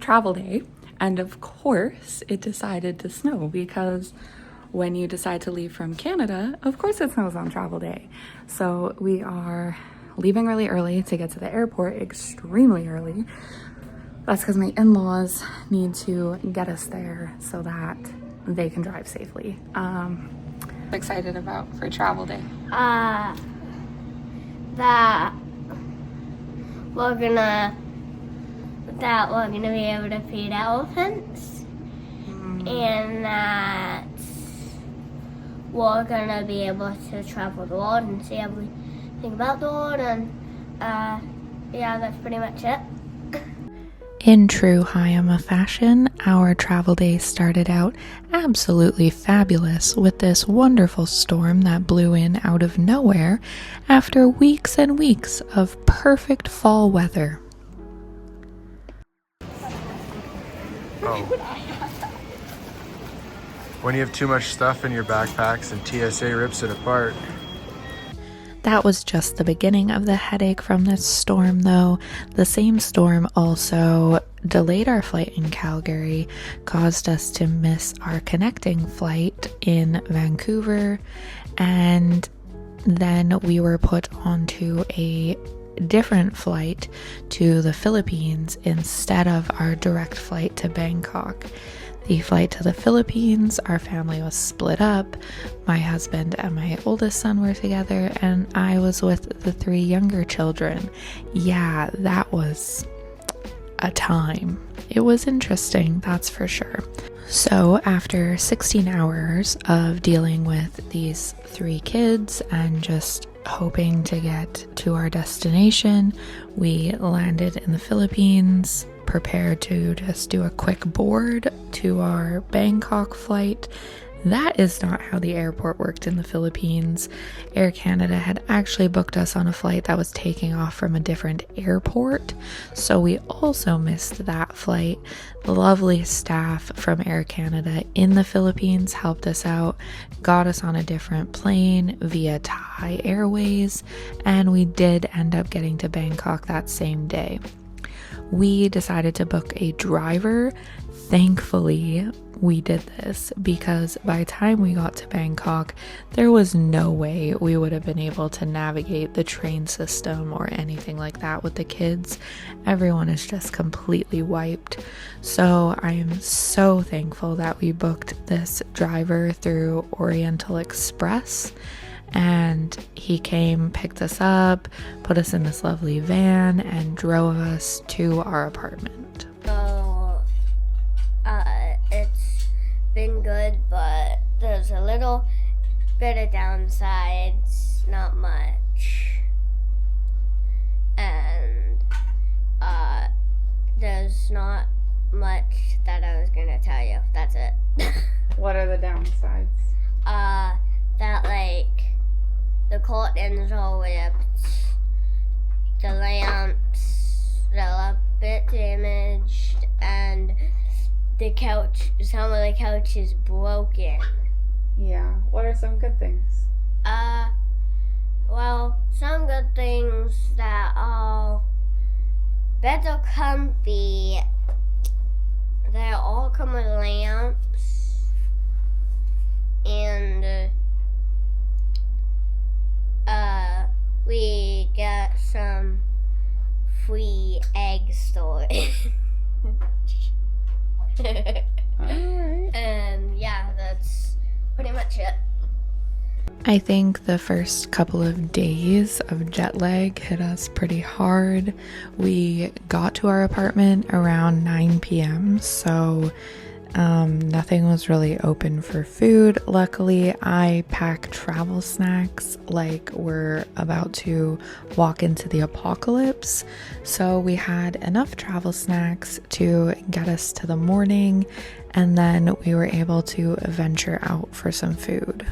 travel day, and of course it decided to snow because when you decide to leave from Canada, of course it snows on travel day. So we are leaving really early to get to the airport, extremely early. That's because my in-laws need to get us there so that they can drive safely. Excited about for travel day? That we're gonna be able to feed elephants, and that we're gonna be able to travel the world and see everything about the world, and yeah, that's pretty much it. In true Hayama fashion, our travel day started out absolutely fabulous with this wonderful storm that blew in out of nowhere after weeks and weeks of perfect fall weather. Oh. When you have too much stuff in your backpacks and TSA rips it apart. That was just the beginning of the headache from this storm, though. The same storm also delayed our flight in Calgary, caused us to miss our connecting flight in Vancouver, and then we were put onto a different flight to the Philippines instead of our direct flight to Bangkok. The flight to the Philippines, our family was split up. My husband and my oldest son were together, and I was with the 3 younger children. Yeah, that was a time. It was interesting, that's for sure. So after 16 hours of dealing with these 3 kids and just hoping to get to our destination, we landed in the Philippines, prepared to just do a quick board to our Bangkok flight. That is not how the airport worked in the Philippines. Air Canada had actually booked us on a flight that was taking off from a different airport, so we also missed that flight. The lovely staff from Air Canada in the Philippines helped us out, got us on a different plane via Thai Airways, and we did end up getting to Bangkok that same day. We decided to book a driver. Thankfully, we did this because by the time we got to Bangkok, there was no way we would have been able to navigate the train system or anything like that with the kids. Everyone is just completely wiped. So I am so thankful that we booked this driver through Oriental Express. And he came, picked us up, put us in this lovely van, and drove us to our apartment. So, it's been good, but there's a little bit of downsides, not much. And, there's not much that I was gonna tell you. That's it. What are the downsides? That, the curtains are ripped, the lamps, they're a bit damaged, and the couch, some of the couch is broken. Yeah, what are some good things? Well, some good things that are beds are comfy, they all come with lamps, and we get some free egg storage. Alright. And yeah, that's pretty much it. I think the first couple of days of jet lag hit us pretty hard. We got to our apartment around 9 p.m., so nothing was really open for food. Luckily, I pack travel snacks like we're about to walk into the apocalypse. So we had enough travel snacks to get us to the morning, and then we were able to venture out for some food.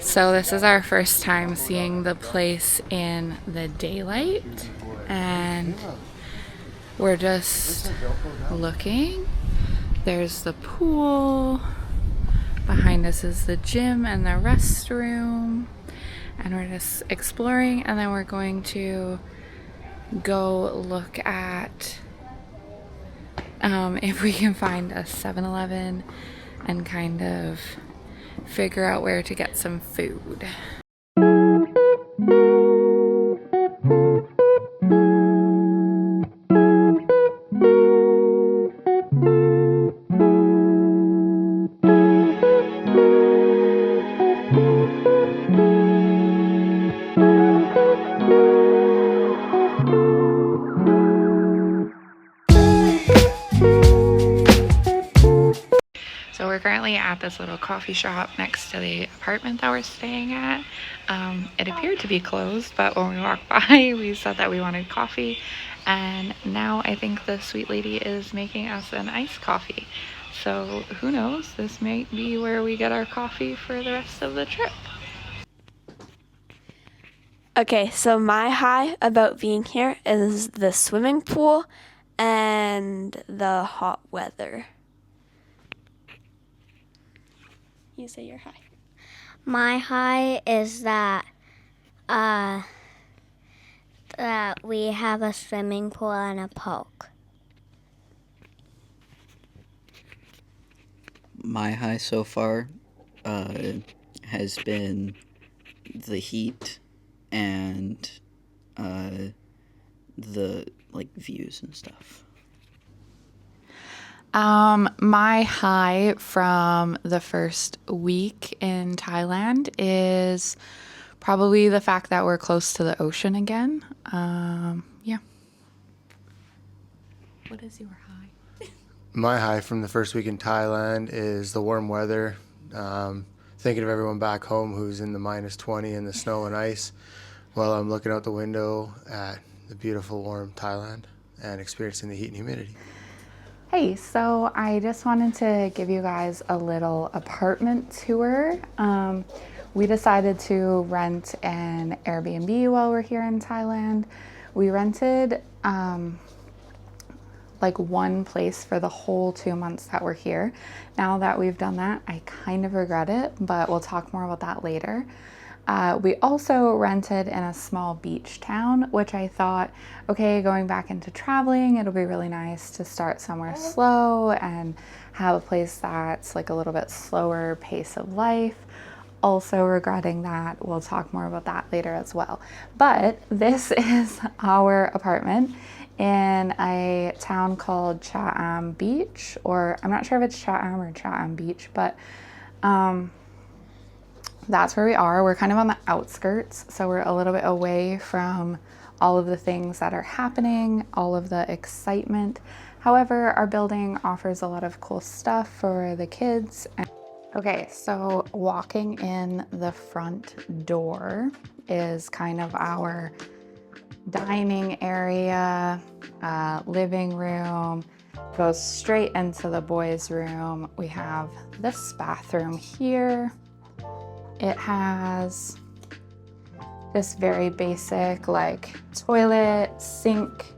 So this is our first time seeing the place in the daylight, and we're just looking. There's the pool, behind us is the gym and the restroom, and we're just exploring, and then we're going to go look at if we can find a 7-Eleven and kind of figure out where to get some food. So we're currently at this little coffee shop next to the apartment that we're staying at. It appeared to be closed, but when we walked by, we said that we wanted coffee. And now I think the sweet lady is making us an iced coffee. So who knows, this might be where we get our coffee for the rest of the trip. Okay, so my high about being here is the swimming pool and the hot weather. You say your high. My high is that that we have a swimming pool and a park. My high so far has been the heat and the views and stuff. My high from the first week in Thailand is probably the fact that we're close to the ocean again. Yeah. What is your high? My high from the first week in Thailand is the warm weather. Thinking of everyone back home who's in the -20 and the snow and ice while I'm looking out the window at the beautiful warm Thailand and experiencing the heat and humidity. Hey, so I just wanted to give you guys a little apartment tour. We decided to rent an Airbnb while we're here in Thailand. We rented one place for the whole 2 months that we're here. Now that we've done that, I kind of regret it, but we'll talk more about that later. We also rented in a small beach town, which I thought, okay, going back into traveling, it'll be really nice to start somewhere slow and have a place that's like a little bit slower pace of life. Also regretting that. We'll talk more about that later as well. But this is our apartment in a town called Chatham Beach, or I'm not sure if it's Chatham or Chatham Beach, but that's where we are. We're kind of on the outskirts, so we're a little bit away from all of the things that are happening, all of the excitement. However, our building offers a lot of cool stuff for the kids. Okay, so walking in the front door is kind of our dining area, living room, goes straight into the boys' room. We have this bathroom here. It has this very basic toilet, sink,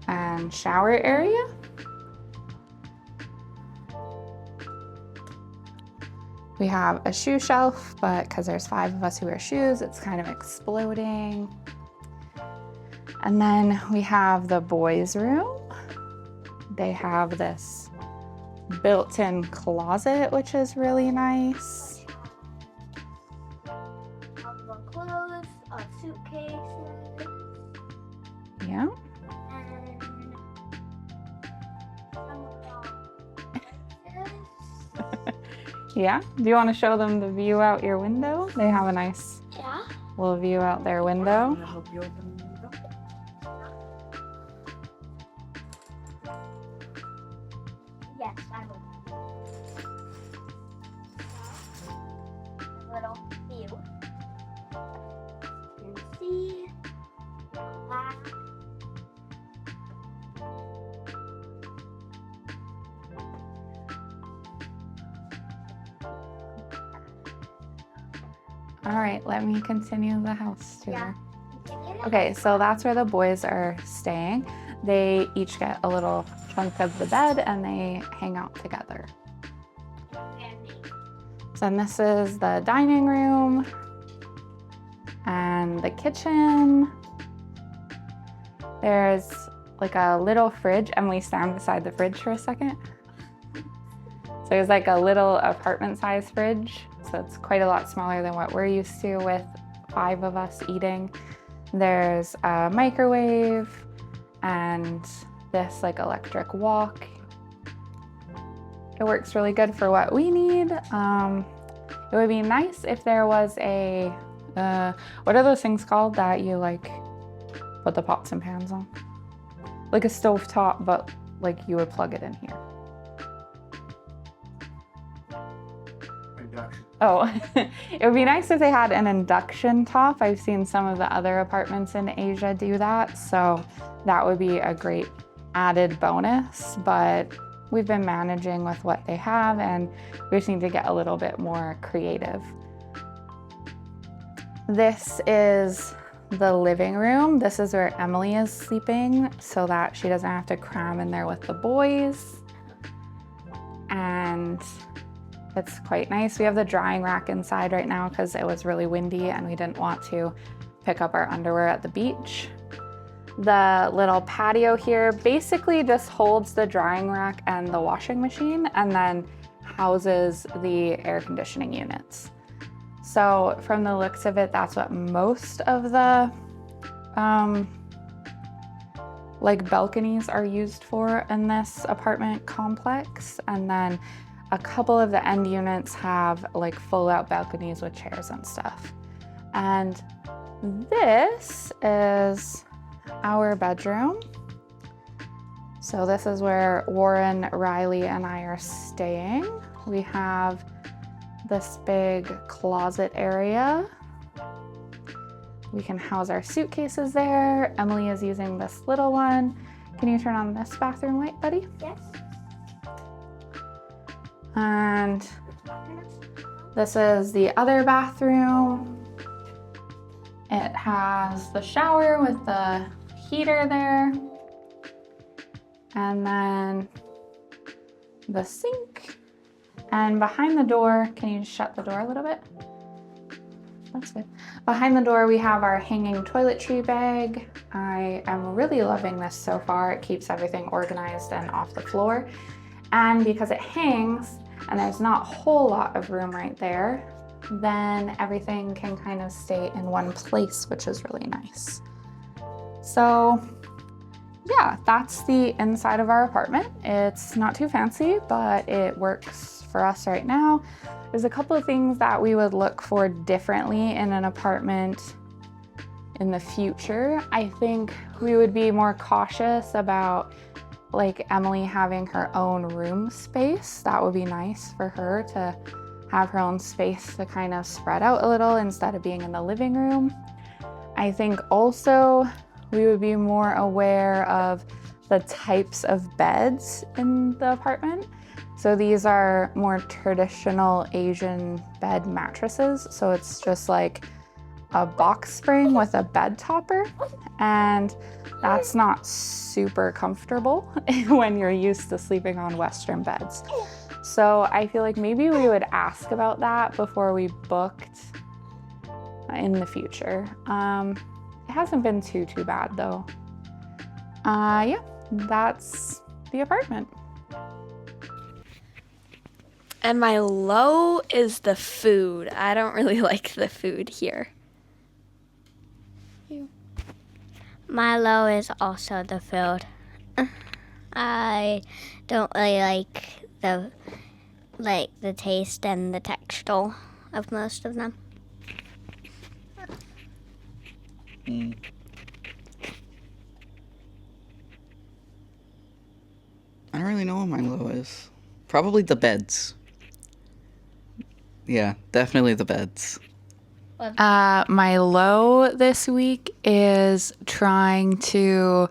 and shower area. We have a shoe shelf, but because there's 5 of us who wear shoes, it's kind of exploding. And then we have the boys' room. They have this built-in closet, which is really nice. Clothes, suitcases. Yeah. Yeah. Do you want to show them the view out your window? They have a nice little view out their window. Yes, I will. A little view. You can see that. All right, let me continue the house tour. Yeah. Okay, so that's where the boys are staying. They each get a little chunk of the bed and they hang out together. So then this is the dining room and the kitchen. There's like a little fridge. Emily, stand beside the fridge for a second. So there's like a little apartment size fridge. So it's quite a lot smaller than what we're used to with 5 of us eating. There's a microwave and this like electric wok. It works really good for what we need. It would be nice if there was a, what are those things called that you like put the pots and pans on? Like a stove top, but like you would plug it in here. Induction. Oh, it would be nice if they had an induction top. I've seen some of the other apartments in Asia do that, so that would be a great added bonus, but we've been managing with what they have and we just need to get a little bit more creative. This is the living room. This is where Emily is sleeping so that she doesn't have to cram in there with the boys. And it's quite nice. We have the drying rack inside right now because it was really windy and we didn't want to pick up our underwear at the beach. The little patio here basically just holds the drying rack and the washing machine and then houses the air conditioning units. So from the looks of it, that's what most of the like balconies are used for in this apartment complex. And then a couple of the end units have like full out balconies with chairs and stuff. And this is our bedroom. So this is where Warren, Riley, and I are staying. We have this big closet area. We can house our suitcases there. Emily is using this little one. Can you turn on this bathroom light, buddy? Yes. And this is the other bathroom. It has the shower with the heater there. And then the sink. And behind the door, can you shut the door a little bit? That's good. Behind the door, we have our hanging toiletry bag. I am really loving this so far. It keeps everything organized and off the floor. And because it hangs and there's not a whole lot of room right there, then everything can kind of stay in one place, which is really nice. So yeah, that's the inside of our apartment. It's not too fancy, but it works for us right now. There's a couple of things that we would look for differently in an apartment in the future. I think we would be more cautious about like Emily having her own room space. That would be nice for her to have her own space to kind of spread out a little instead of being in the living room. I think also we would be more aware of the types of beds in the apartment. So these are more traditional Asian bed mattresses. So it's just like a box spring with a bed topper. And that's not super comfortable when you're used to sleeping on Western beds. So I feel like maybe we would ask about that before we booked in the future. It hasn't been too bad though. Yeah, that's the apartment. And my low is the food. I don't really like the food here. My low is also the food. I don't really like the taste and the texture of most of them. I don't really know what my low is. Probably the beds. Yeah, definitely the beds. My low this week is trying to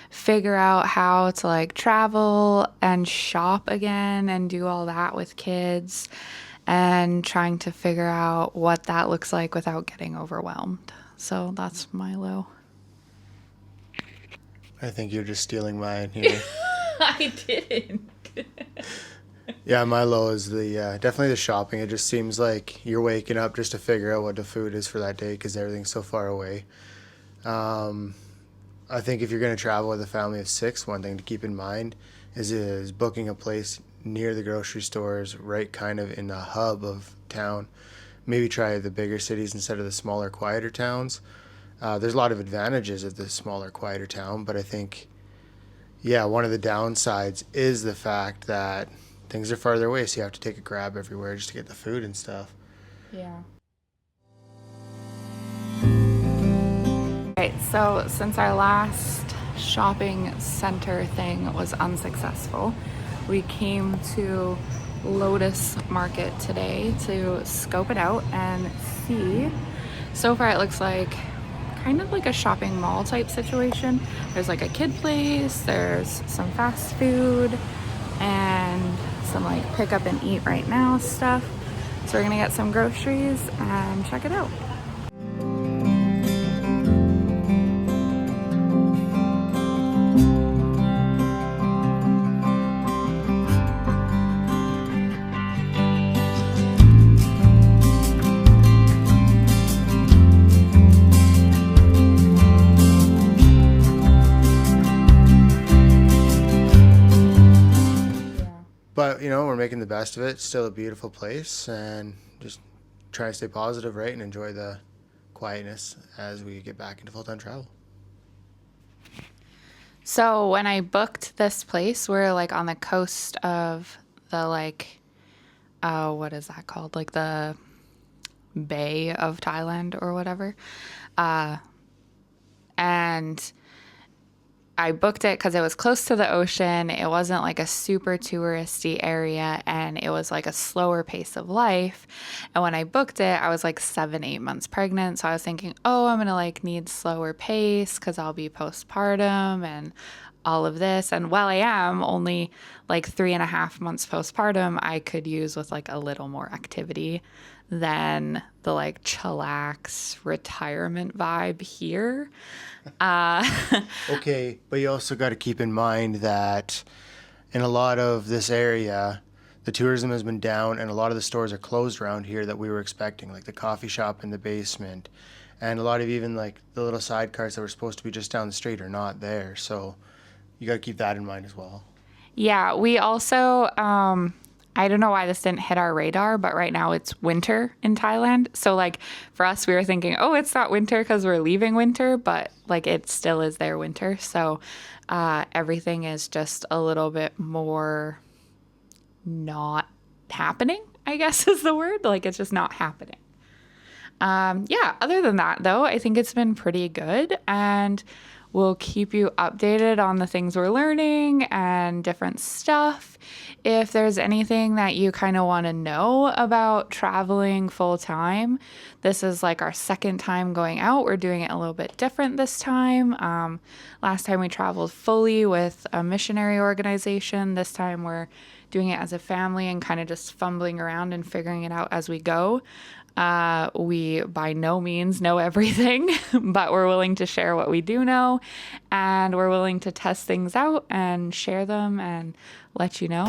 figure out how to like travel and shop again and do all that with kids and trying to figure out what that looks like without getting overwhelmed. So that's my low. I think you're just stealing mine here. I didn't. Yeah, my low is the definitely the shopping. It just seems like you're waking up just to figure out what the food is for that day because everything's so far away. I think if you're going to travel with a family of 6, one thing to keep in mind is booking a place near the grocery stores, right kind of in the hub of town. Maybe try the bigger cities instead of the smaller, quieter towns. There's a lot of advantages of the smaller, quieter town, but I think, yeah, one of the downsides is the fact that things are farther away, so you have to take a grab everywhere just to get the food and stuff. Yeah. Right, so since our last shopping center thing was unsuccessful, we came to Lotus Market today to scope it out and see. So far it looks like kind of like a shopping mall type situation. There's like a kid place, there's some fast food, and some like pick up and eat right now stuff. So we're gonna get some groceries and check it out. But, we're making the best of it. It's still a beautiful place, and just try to stay positive, right, and enjoy the quietness as we get back into full-time travel. So when I booked this place, we're like on the coast of the what is that called? Like the Bay of Thailand or whatever. And I booked it because it was close to the ocean. It wasn't like a super touristy area, and it was like a slower pace of life. And when I booked it, I was like 7-8 months pregnant. So I was thinking, oh, I'm going to like need slower pace because I'll be postpartum and all of this. And while I am only like 3.5 months postpartum, I could use with like a little more activity than the like chillax retirement vibe here. Okay, but you also got to keep in mind that in a lot of this area, the tourism has been down, and a lot of the stores are closed around here that we were expecting, like the coffee shop in the basement, and a lot of even like the little side carts that were supposed to be just down the street are not there. So you got to keep that in mind as well. Yeah, we also, I don't know why this didn't hit our radar, but right now it's winter in Thailand. So like for us, we were thinking, oh, it's not winter because we're leaving winter, but like it still is their winter. So everything is just a little bit more not happening, I guess is the word. Like it's just not happening. Yeah, other than that though, I think it's been pretty good, and we'll keep you updated on the things we're learning and different stuff. If there's anything that you kind of want to know about traveling full time, this is like our second time going out. We're doing it a little bit different this time. Last time we traveled fully with a missionary organization. This time we're doing it as a family and kind of just fumbling around and figuring it out as we go. We by no means know everything, but we're willing to share what we do know, and we're willing to test things out and share them and let you know.